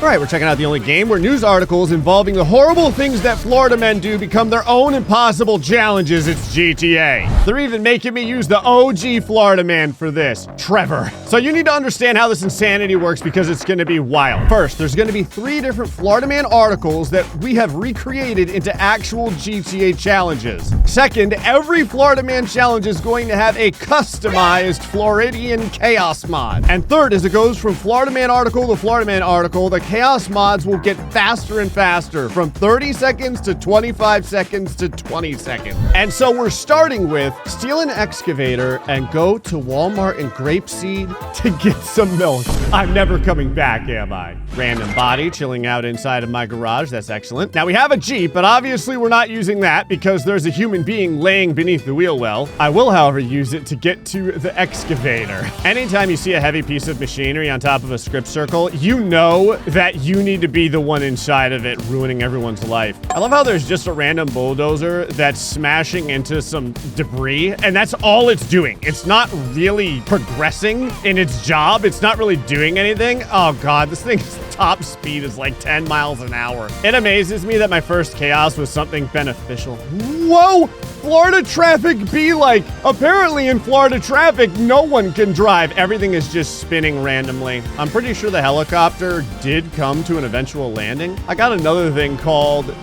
All right, we're checking out the only game where news articles involving the horrible things that Florida men do become their own impossible challenges. It's GTA. They're even making me use the OG Florida man for this, Trevor. So you need to understand how this insanity works because it's going to be wild. First, there's going to be 3 different Florida man articles that we have recreated into actual GTA challenges. Second, every Florida man challenge is going to have a customized Floridian chaos mod. And third, as it goes from Florida man article to Florida man article, the chaos mods will get faster and faster, from 30 seconds to 25 seconds to 20 seconds. And so we're starting with steal an excavator and go to Walmart and Grapeseed to get some milk. I'm never coming back, am I? Random body chilling out inside of my garage. That's excellent. Now we have a Jeep, but obviously we're not using that because there's a human being laying beneath the wheel well. I will, however, use it to get to the excavator. Anytime you see a heavy piece of machinery on top of a script circle, you know that you need to be the one inside of it ruining everyone's life. I love how there's just a random bulldozer that's smashing into some debris, and that's all it's doing. It's not really progressing in its job. It's not really doing anything. Oh God, this thing's top speed is like 10 miles an hour. It amazes me that my first chaos was something beneficial. Whoa! Florida traffic be like. Apparently in Florida traffic, no one can drive. Everything is just spinning randomly. I'm pretty sure the helicopter did come to an eventual landing. I got another thing called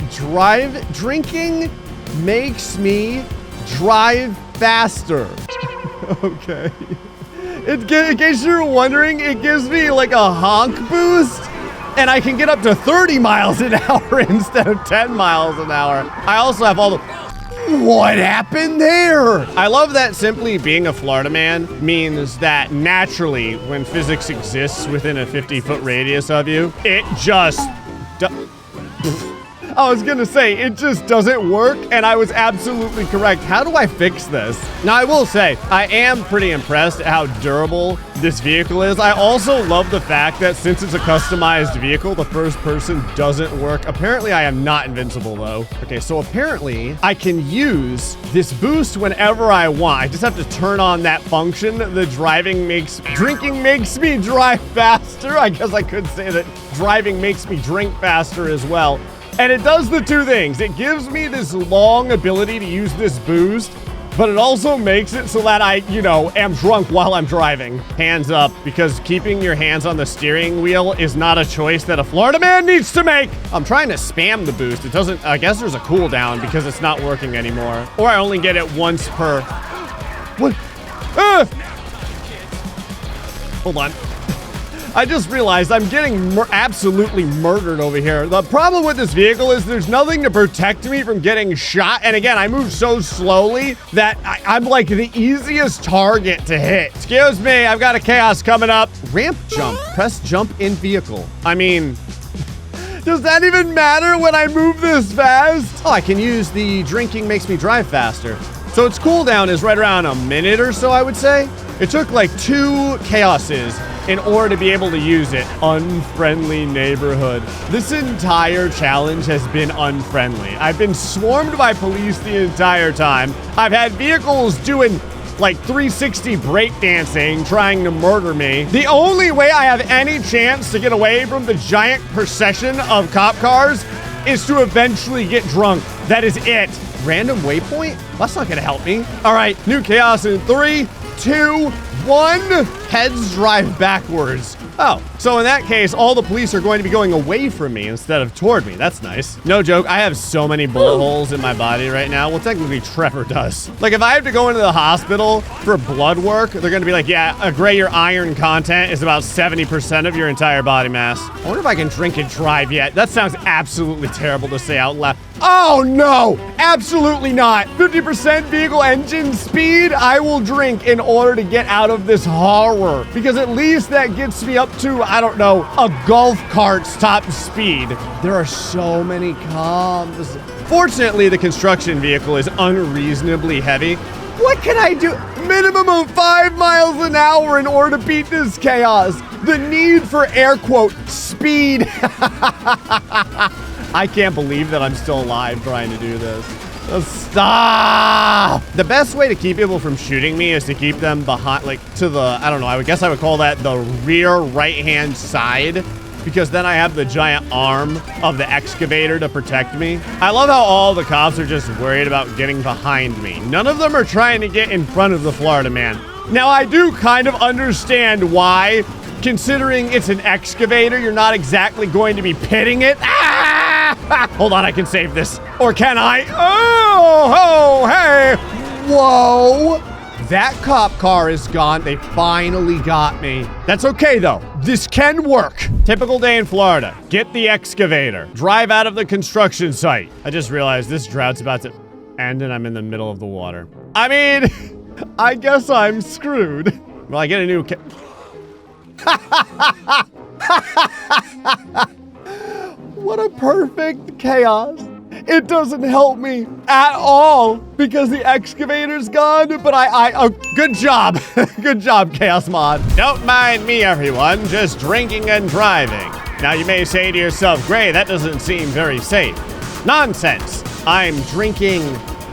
drinking makes me drive faster. Okay. In case you're wondering, it gives me like a honk boost, and I can get up to 30 miles an hour instead of 10 miles an hour. I also have all the... What happened there? I love that simply being a Florida man means that naturally, when physics exists within a 50-foot radius of you, it just... I was gonna say, it just doesn't work, and I was absolutely correct. How do I fix this? Now, I will say, I am pretty impressed at how durable this vehicle is. I also love the fact that since it's a customized vehicle, the first person doesn't work. Apparently, I am not invincible, though. Okay, so apparently, I can use this boost whenever I want. I just have to turn on that function. The drinking makes me drive faster. I guess I could say that driving makes me drink faster as well. And it does the 2 things. It gives me this long ability to use this boost, but it also makes it so that I, am drunk while I'm driving. Hands up, because keeping your hands on the steering wheel is not a choice that a Florida man needs to make. I'm trying to spam the boost. It doesn't, I guess there's a cooldown because it's not working anymore. Or I only get it once per... What? Hold on. I just realized I'm getting absolutely murdered over here. The problem with this vehicle is there's nothing to protect me from getting shot. And again, I move so slowly that I'm like the easiest target to hit. Excuse me, I've got a chaos coming up. Ramp jump, press jump in vehicle. I mean, does that even matter when I move this fast? Oh, I can use the drinking makes me drive faster. So its cooldown is right around a minute or so, I would say. It took like 2 chaoses in order to be able to use it. Unfriendly neighborhood. This entire challenge has been unfriendly. I've been swarmed by police the entire time. I've had vehicles doing like 360 breakdancing trying to murder me. The only way I have any chance to get away from the giant procession of cop cars is to eventually get drunk. That is it. Random waypoint? That's not gonna help me. All right, new chaos in 3, 2, 1. Heads drive backwards. Oh, so in that case, all the police are going to be going away from me instead of toward me. That's nice. No joke, I have so many bullet holes in my body right now. Well, technically, Trevor does. Like, if I have to go into the hospital for blood work, they're going to be like, yeah, Gray, your iron content is about 70% of your entire body mass. I wonder if I can drink and drive yet. That sounds absolutely terrible to say out loud. Oh, no, absolutely not. 50% vehicle engine speed, I will drink in order to get out of this horror. Because at least that gets me up to, I don't know, a golf cart's top speed. There are so many comms. Fortunately, the construction vehicle is unreasonably heavy. What can I do? Minimum of 5 miles an hour in order to beat this chaos. The need for air quote speed. I can't believe that I'm still alive trying to do this. Stop! The best way to keep people from shooting me is to keep them behind, like, to the, I don't know, I would guess I would call that the rear right-hand side because then I have the giant arm of the excavator to protect me. I love how all the cops are just worried about getting behind me. None of them are trying to get in front of the Florida man. Now, I do kind of understand why. Considering it's an excavator, you're not exactly going to be pitting it. Ah! Hold on, I can save this. Or can I? Oh, hey! Whoa! That cop car is gone. They finally got me. That's okay, though. This can work. Typical day in Florida. Get the excavator. Drive out of the construction site. I just realized this drought's about to end and I'm in the middle of the water. I mean, I guess I'm screwed. Well, I get a new What a perfect chaos. It doesn't help me at all because the excavator's gone, but oh, good job. Good job, Chaos Mod. Don't mind me, everyone, just drinking and driving. Now you may say to yourself, Gray, that doesn't seem very safe. Nonsense. I'm drinking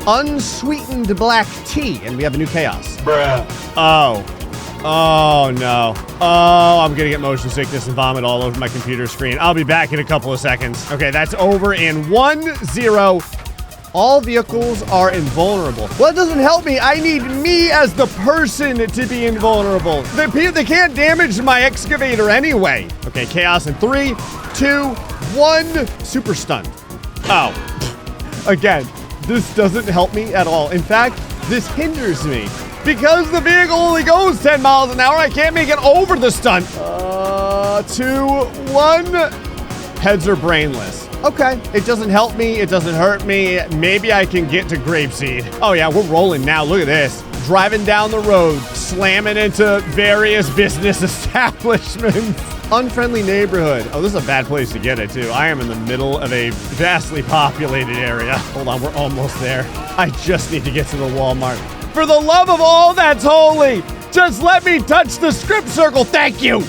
unsweetened black tea, and we have a new chaos. Bruh. Oh, no. Oh, I'm gonna get motion sickness and vomit all over my computer screen. I'll be back in a couple of seconds. Okay, that's over in 1-0. All vehicles are invulnerable. Well, it doesn't help me. I need me as the person to be invulnerable. They can't damage my excavator anyway. Okay, chaos in 3, 2, 1. Super stunt. Oh. Again, this doesn't help me at all. In fact, this hinders me. Because the vehicle only goes 10 miles an hour, I can't make it over the stunt. 2, 1. Heads are brainless. Okay, it doesn't help me. It doesn't hurt me. Maybe I can get to Grapeseed. Oh yeah, we're rolling now. Look at this. Driving down the road, slamming into various business establishments. Unfriendly neighborhood. Oh, this is a bad place to get it, too. I am in the middle of a vastly populated area. Hold on, we're almost there. I just need to get to the Walmart. For the love of all that's holy, just let me touch the script circle. Thank you.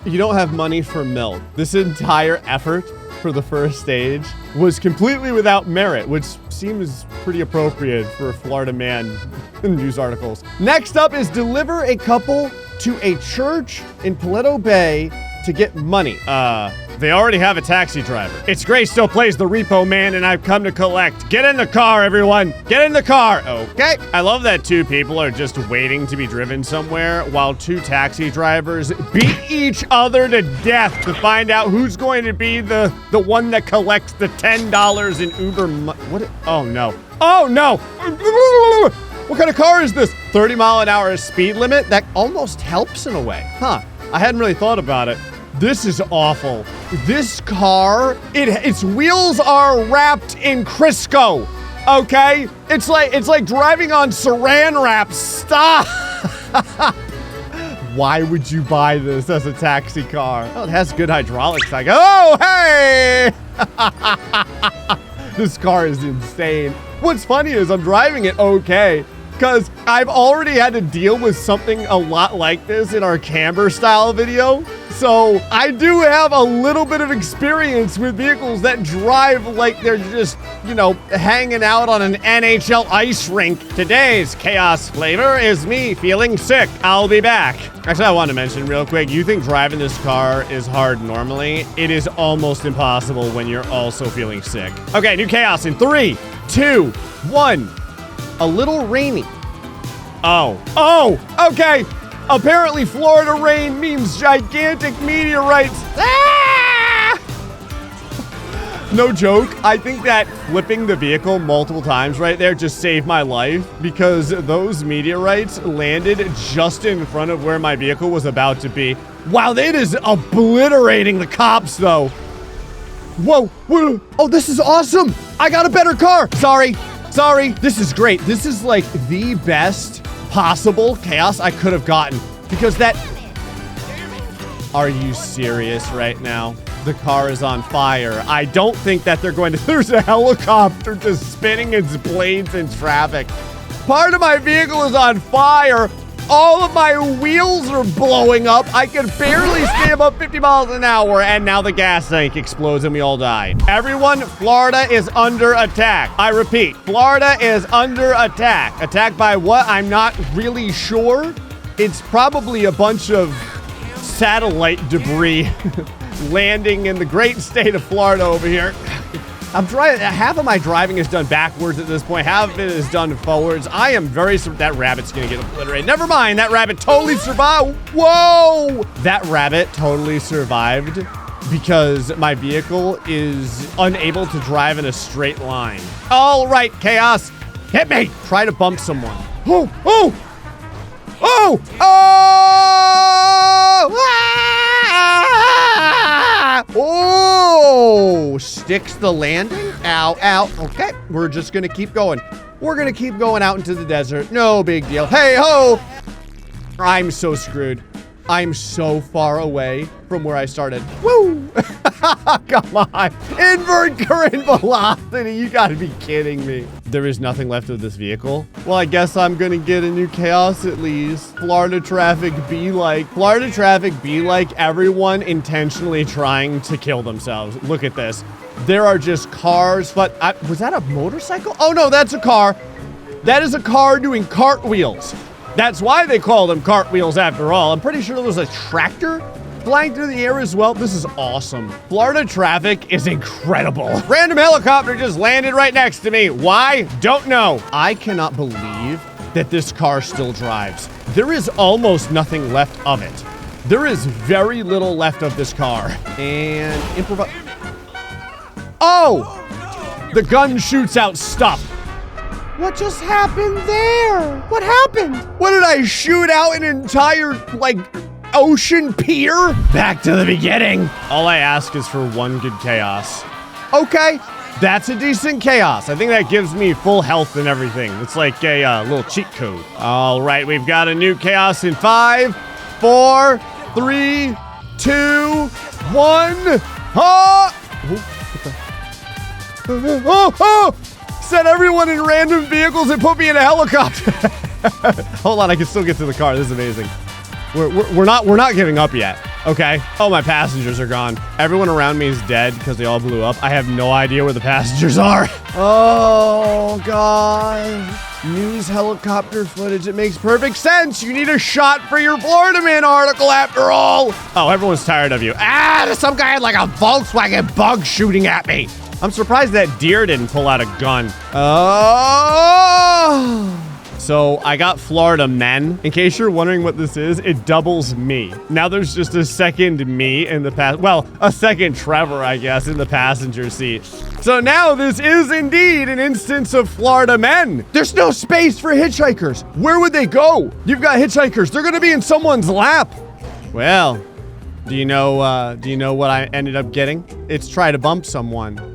You don't have money for milk. This entire effort for the first stage was completely without merit, which seems pretty appropriate for a Florida man in news articles. Next up is deliver a couple to a church in Paleto Bay to get money. They already have a taxi driver. It's GrayStillPlays, the repo man, and I've come to collect. Get in the car, everyone. Get in the car. Okay. I love that 2 people are just waiting to be driven somewhere while 2 taxi drivers beat each other to death to find out who's going to be the one that collects the $10 in Uber What? Oh, no. Oh, no. What kind of car is this? 30-mile-an-hour speed limit? That almost helps in a way. Huh. I hadn't really thought about it. This is awful. This car, its wheels are wrapped in Crisco, okay? It's like driving on saran wrap. Stop! Why would you buy this as a taxi car? Oh, it has good hydraulics. Like, oh, hey! This car is insane. What's funny is I'm driving it okay, because I've already had to deal with something a lot like this in our camber style video. So I do have a little bit of experience with vehicles that drive like they're just, you know, hanging out on an NHL ice rink. Today's chaos flavor is me feeling sick. I'll be back. Actually, I want to mention real quick, you think driving this car is hard normally? It is almost impossible when you're also feeling sick. Okay, new chaos in 3, 2, 1. A little rainy. Oh, okay. Apparently Florida rain means gigantic meteorites. Ah! No joke. I think that flipping the vehicle multiple times right there just saved my life because those meteorites landed just in front of where my vehicle was about to be. Wow, that is obliterating the cops though. Whoa. Oh, this is awesome. I got a better car. Sorry. This is great. This is like the best possible chaos I could have gotten because that... Are you serious right now? The car is on fire. I don't think that they're going to... There's a helicopter just spinning its blades in traffic. Part of my vehicle is on fire. All of my wheels are blowing up. I can barely stay above 50 miles an hour, and now the gas tank explodes and we all die. Everyone, Florida is under attack. I repeat, Florida is under attack. Attacked by what? I'm not really sure. It's probably a bunch of satellite debris landing in the great state of Florida over here. I'm driving. Half of my driving is done backwards at this point. Half of it is done forwards. I am very that rabbit's gonna get obliterated. Never mind. That rabbit totally survived. Whoa! That rabbit totally survived because my vehicle is unable to drive in a straight line. All right, Chaos, hit me. Try to bump someone. Oh! Oh! Oh! Oh! Ah! Oh! Sticks the landing. Ow, ow. Okay, we're just gonna keep going. We're gonna keep going out into the desert. No big deal. Hey ho! I'm so screwed. I'm so far away from where I started. Woo! Come on. Invert current velocity. You gotta be kidding me. There is nothing left of this vehicle. Well, I guess I'm gonna get a new Chaos at least. Florida traffic be like everyone intentionally trying to kill themselves. Look at this. There are just cars, but was that a motorcycle? Oh no, that's a car. That is a car doing cartwheels. That's why they call them cartwheels after all. I'm pretty sure there was a tractor flying through the air as well. This is awesome. Florida traffic is incredible. Random helicopter just landed right next to me. Why? Don't know. I cannot believe that this car still drives. There is almost nothing left of it. There is very little left of this car. And improvise. Oh! The gun shoots out stuff. What just happened there? What happened? What did I shoot out an entire, like, ocean pier? Back to the beginning. All I ask is for one good Chaos. Okay, that's a decent Chaos. I think that gives me full health and everything. It's like a little cheat code. All right, we've got a new Chaos in 5, 4, 3, 2, 1. Oh! Set everyone in random vehicles and put me in a helicopter. Hold on, I can still get to the car. This is amazing. We're not giving up yet. Okay. Oh, my passengers are gone. Everyone around me is dead because they all blew up. I have no idea where the passengers are. Oh God. News helicopter footage. It makes perfect sense. You need a shot for your Florida Man article after all. Oh, everyone's tired of you. Some guy had like a Volkswagen bug shooting at me. I'm surprised that deer didn't pull out a gun. Oh! So I got Florida Men. In case you're wondering what this is, it doubles me. Now there's just a second me in the a second Trevor, I guess, in the passenger seat. So now this is indeed an instance of Florida Men. There's no space for hitchhikers. Where would they go? You've got hitchhikers. They're gonna be in someone's lap. Well, do you know what I ended up getting? It's try to bump someone.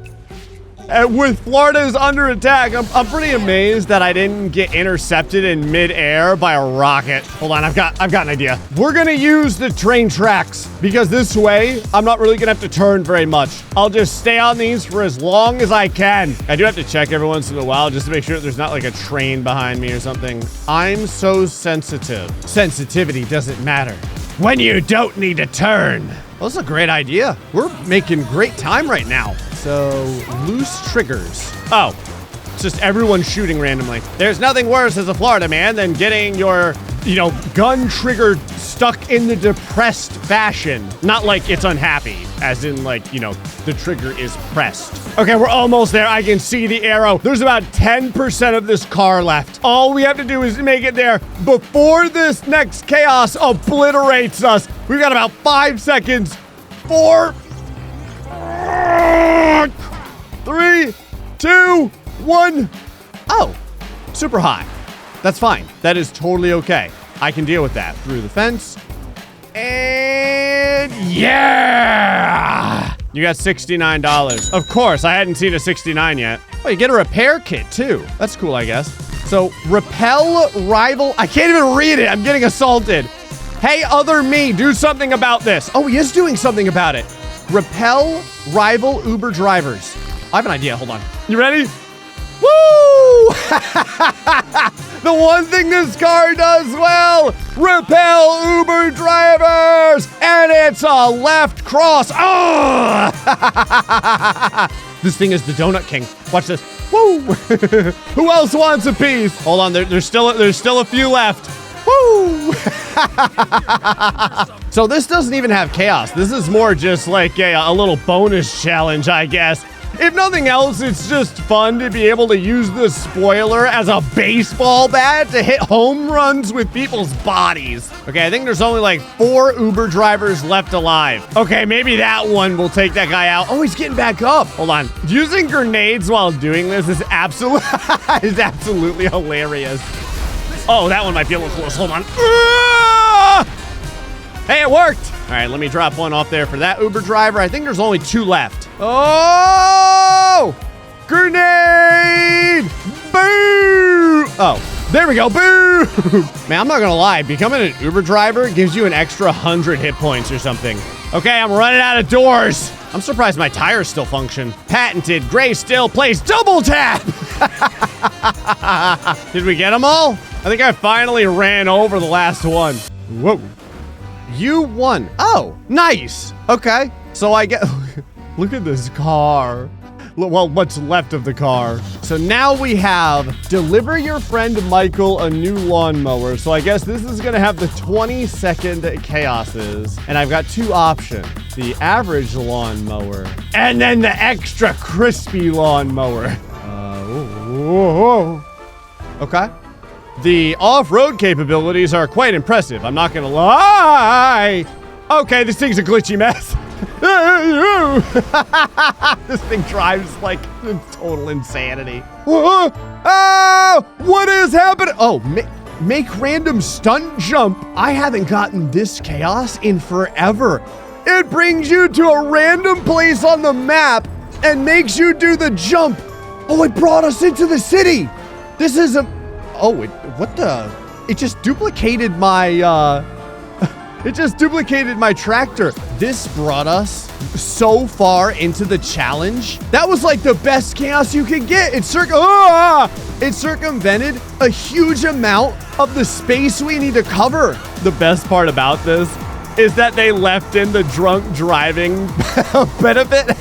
With Florida's under attack, I'm pretty amazed that I didn't get intercepted in midair by a rocket. Hold on, I've got an idea. We're gonna use the train tracks because this way, I'm not really gonna have to turn very much. I'll just stay on these for as long as I can. I do have to check every once in a while just to make sure that there's not like a train behind me or something. I'm so sensitive. Sensitivity doesn't matter when you don't need to turn. Well, that's a great idea. We're making great time right now. So, loose triggers. Oh, it's just everyone shooting randomly. There's nothing worse as a Florida man than getting your, gun trigger stuck in the depressed fashion. Not like it's unhappy, as in like, the trigger is pressed. Okay, we're almost there. I can see the arrow. There's about 10% of this car left. All we have to do is make it there before this next Chaos obliterates us. We've got about 5 seconds. 4, 3, 2, 1. Oh, super high. That's fine. That is totally okay. I can deal with that. Through the fence. And yeah! You got $69. Of course, I hadn't seen a 69 yet. Oh, you get a repair kit too. That's cool, I guess. So, repel rival. I can't even read it. I'm getting assaulted. Hey, other me, do something about this. Oh, he is doing something about it. Repel rival Uber drivers. I have an idea. Hold on. You ready? Woo! The one thing this car does well, repel Uber drivers, and it's a left cross. Oh! This thing is the Donut King. Watch this. Woo! Who else wants a piece? Hold on, there's still a few left. Woo! So this doesn't even have chaos. This is more just like a little bonus challenge, I guess. If nothing else, it's just fun to be able to use the spoiler as a baseball bat to hit home runs with people's bodies. Okay, I think there's only like 4 Uber drivers left alive. Okay, maybe that one will take that guy out. Oh, he's getting back up. Hold on. Using grenades while doing this is absolutely hilarious. Oh, that one might be a little close. Hold on. Hey, it worked. All right, let me drop one off there for that Uber driver. I think there's only 2 left. Oh! Grenade! Boo! Oh, there we go. Boo! Man, I'm not gonna lie. Becoming an Uber driver gives you an extra 100 hit points or something. Okay, I'm running out of doors. I'm surprised my tires still function. Patented GrayStillPlays double tap! Did we get them all? I think I finally ran over the last one. Whoa. You won. Oh, nice. Okay. So I get... Look at this car. Well, what's left of the car. So now we have deliver your friend Michael a new lawnmower. So I guess this is going to have the 20-second chaoses. And I've got 2 options. The average lawnmower. And then the extra crispy lawnmower. Okay. The off-road capabilities are quite impressive. I'm not gonna lie. Okay, this thing's a glitchy mess. This thing drives like total insanity. Oh, what is happening? Oh, make random stunt jump. I haven't gotten this chaos in forever. It brings you to a random place on the map and makes you do the jump. Oh, it brought us into the city. This is a... Oh, what the? It just duplicated my, it just duplicated my tractor. This brought us so far into the challenge. That was like the best chaos you could get. It circumvented a huge amount of the space we need to cover. The best part about this is that they left in the drunk driving benefit.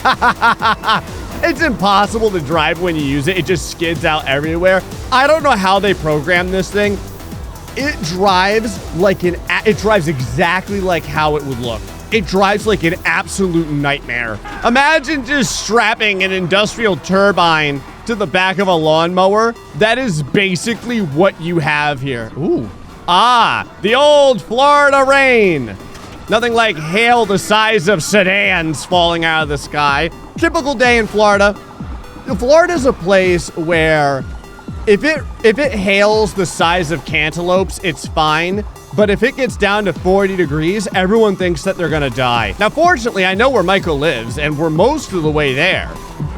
It's impossible to drive when you use it. It just skids out everywhere. I don't know how they programmed this thing. It drives like it drives exactly like how it would look. It drives like an absolute nightmare. Imagine just strapping an industrial turbine to the back of a lawnmower. That is basically what you have here. Ooh. Ah, the old Florida rain. Nothing like hail the size of sedans falling out of the sky. Typical day in Florida. Florida's a place where if it hails the size of cantaloupes, it's fine. But if it gets down to 40 degrees, everyone thinks that they're gonna die. Now, fortunately, I know where Michael lives, and we're most of the way there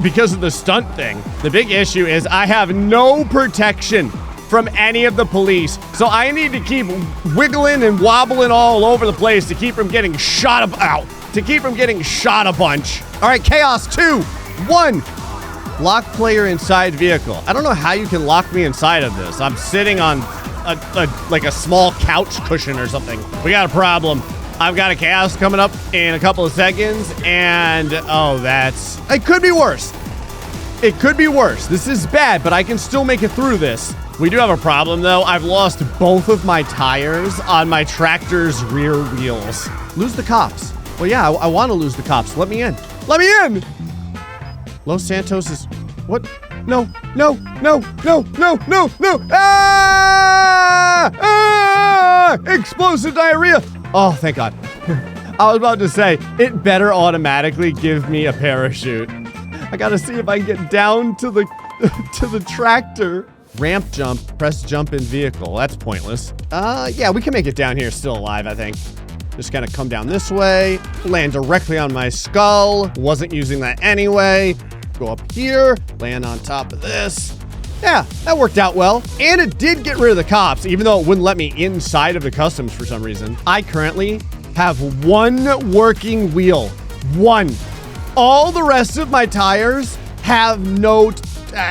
because of the stunt thing. The big issue is I have no protection from any of the police. So I need to keep wiggling and wobbling all over the place to keep from getting shot to keep from getting shot a bunch. All right, chaos 2, 1. Lock player inside vehicle. I don't know how you can lock me inside of this. I'm sitting on like a small couch cushion or something. We got a problem. I've got a chaos coming up in a couple of seconds, and oh, it could be worse. It could be worse. This is bad, but I can still make it through this. We do have a problem, though. I've lost both of my tires on my tractor's rear wheels. Lose the cops. Well, yeah, I want to lose the cops. Let me in. Let me in! Los Santos is... What? No. Ah! Ah! Explosive diarrhea. Oh, thank God. I was about to say, it better automatically give me a parachute. I gotta see if I can get down to the tractor. Ramp jump, press jump in vehicle. That's pointless. Yeah, we can make it down here still alive, I think. Just gonna come down this way, land directly on my skull. Wasn't using that anyway. Go up here, land on top of this. Yeah, that worked out well. And it did get rid of the cops, even though it wouldn't let me inside of the customs for some reason. I currently have 1 working wheel. 1. All the rest of my tires have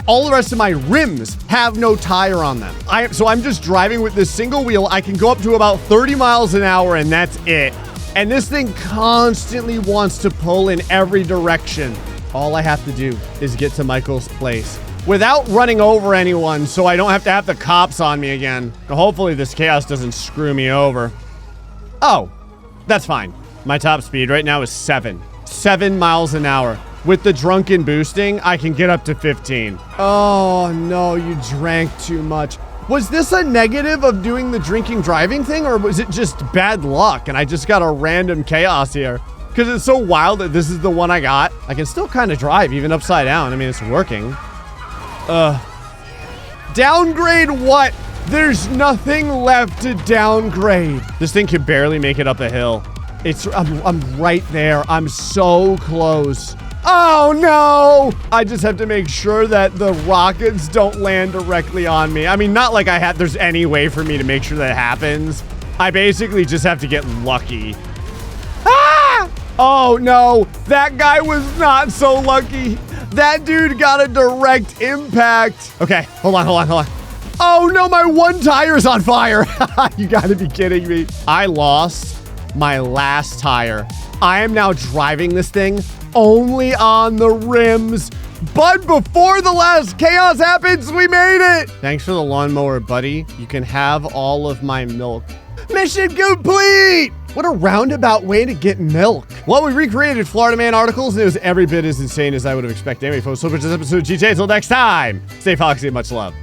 all the rest of my rims have no tire on them. So I'm just driving with this single wheel. I can go up to about 30 miles an hour, and that's it. And this thing constantly wants to pull in every direction. All I have to do is get to Michael's place. without running over anyone so I don't have the cops on me again. Hopefully this chaos doesn't screw me over. Oh, that's fine. My top speed right now is 7 miles an hour. With the drunken boosting, I can get up to 15. Oh no, you drank too much. Was this a negative of doing the drinking driving thing, or was it just bad luck and I just got a random chaos here? Because it's so wild that this is the one I got. I can still kind of drive even upside down. I mean, it's working. Downgrade what? There's nothing left to downgrade. This thing can barely make it up a hill. I'm right there. I'm so close. Oh no! I just have to make sure that the rockets don't land directly on me. I mean, not like there's any way for me to make sure that happens. I basically just have to get lucky. Ah! Oh no, that guy was not so lucky. That dude got a direct impact. Okay, hold on. Oh no, my one tire's on fire. You gotta be kidding me. I lost my last tire. I am now driving this thing only on the rims. But before the last chaos happens, we made it. Thanks for the lawnmower, buddy. You can have all of my milk. Mission complete! What a roundabout way to get milk. Well, we recreated Florida Man articles, and it was every bit as insane as I would have expected. Anyway, folks, so much this episode of GTA. Until next time, stay foxy and much love.